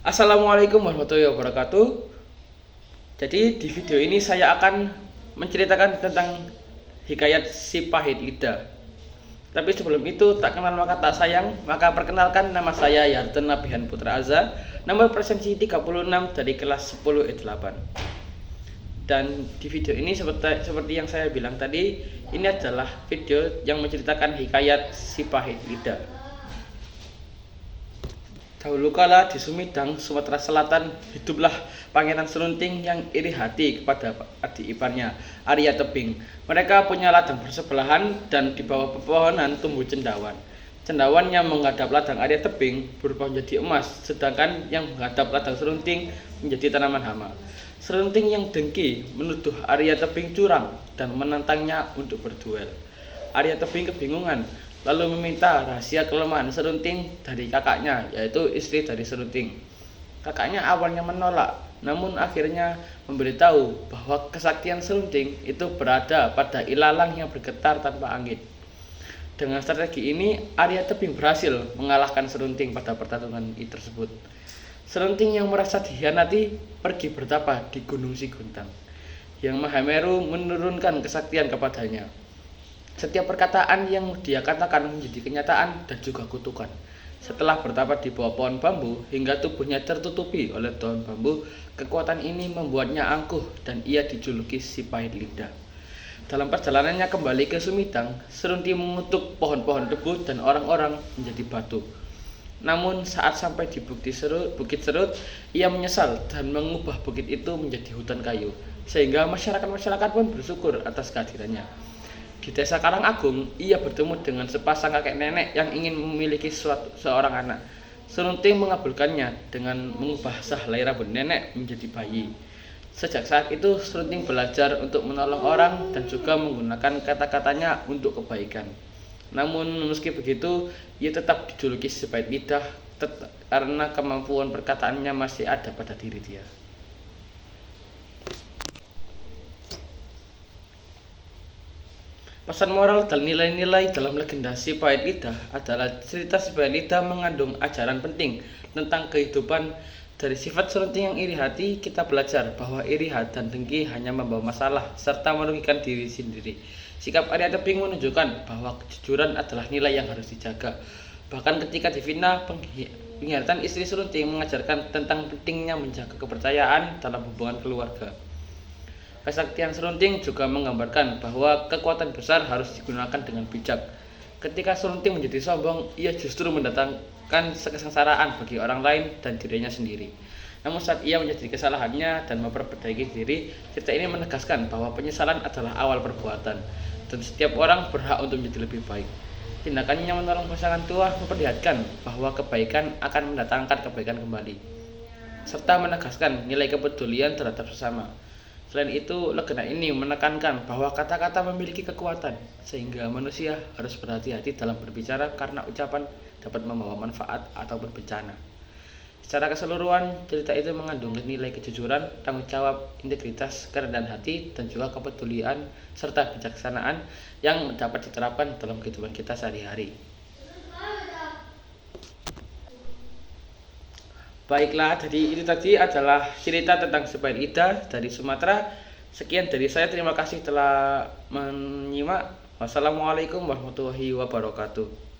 Assalamualaikum warahmatullahi wabarakatuh. Jadi di video ini saya akan menceritakan tentang hikayat si pahit lidah. Tapi sebelum itu, tak kenal maka tak sayang. Maka perkenalkan, nama saya Yarten Nabihan Putra Azza, nomor presensi 36 dari kelas 10 E8. Dan di video ini seperti yang saya bilang tadi, ini adalah video yang menceritakan hikayat si pahit lidah. Dahulu kala di Sumedang, Sumatera Selatan, hiduplah Pangeran Serunting yang iri hati kepada adik iparnya, Arya Tebing. Mereka punya ladang bersebelahan dan di bawah pepohonan tumbuh cendawan. Cendawan yang menghadap ladang Arya Tebing berubah menjadi emas, sedangkan yang menghadap ladang Serunting menjadi tanaman hama. Serunting yang dengki menuduh Arya Tebing curang dan menantangnya untuk berduel. Arya Tebing kebingungan, lalu meminta rahasia kelemahan Serunting dari kakaknya, yaitu istri dari Serunting. Kakaknya awalnya menolak, namun akhirnya memberitahu bahwa kesaktian Serunting itu berada pada ilalang yang bergetar tanpa angin. Dengan strategi ini, Arya Tebing berhasil mengalahkan Serunting pada pertarungan tersebut. Serunting yang merasa dikhianati pergi bertapa di Gunung Siguntang. Yang Mahameru menurunkan kesaktian kepadanya. Setiap perkataan yang dia katakan menjadi kenyataan dan juga kutukan. Setelah bertapa di bawah pohon bambu hingga tubuhnya tertutupi oleh daun bambu, kekuatan ini membuatnya angkuh dan ia dijuluki si pahit lidah. Dalam perjalanannya kembali ke Sumedang, Serunting mengutuk pohon-pohon tebu dan orang-orang menjadi batu. Namun saat sampai di Bukit Serut, ia menyesal dan mengubah bukit itu menjadi hutan kayu, sehingga masyarakat pun bersyukur atas kehadirannya. Di desa Karangagung, ia bertemu dengan sepasang kakek nenek yang ingin memiliki seorang anak. Serunting mengabulkannya dengan mengubah sah-lahir rambut nenek menjadi bayi. Sejak saat itu, Serunting belajar untuk menolong orang dan juga menggunakan kata-katanya untuk kebaikan. Namun meski begitu, ia tetap dijuluki si pahit lidah karena kemampuan perkataannya masih ada pada diri dia. Pesan moral dan nilai-nilai dalam legenda si pahit lidah adalah cerita si pahit lidah mengandung ajaran penting tentang kehidupan. Dari sifat Serunting yang iri hati, kita belajar bahwa iri hati dan dengki hanya membawa masalah serta merugikan diri sendiri. Sikap Arya Tebing menunjukkan bahwa kejujuran adalah nilai yang harus dijaga. Bahkan ketika difitnah, pengkhianatan istri Serunting mengajarkan tentang pentingnya menjaga kepercayaan dalam hubungan keluarga. Kesaktian Serunting juga menggambarkan bahwa kekuatan besar harus digunakan dengan bijak. Ketika Serunting menjadi sombong, ia justru mendatangkan kesengsaraan bagi orang lain dan dirinya sendiri. Namun saat ia menyadari kesalahannya dan memperbaiki diri, cerita ini menegaskan bahwa penyesalan adalah awal perbuatan, dan setiap orang berhak untuk menjadi lebih baik. Tindakannya menolong pasangan tua memperlihatkan bahwa kebaikan akan mendatangkan kebaikan kembali, serta menegaskan nilai kepedulian terhadap sesama. Selain itu, legenda ini menekankan bahwa kata-kata memiliki kekuatan, sehingga manusia harus berhati-hati dalam berbicara karena ucapan dapat membawa manfaat ataupun bencana. Secara keseluruhan, cerita itu mengandung nilai kejujuran, tanggung jawab, integritas, kerendahan hati, dan juga kepedulian serta bijaksanaan yang dapat diterapkan dalam kehidupan kita sehari-hari. Baiklah, jadi itu tadi adalah cerita tentang si pahit lidah dari Sumatera. Sekian dari saya, terima kasih telah menyimak. Wassalamualaikum warahmatullahi wabarakatuh.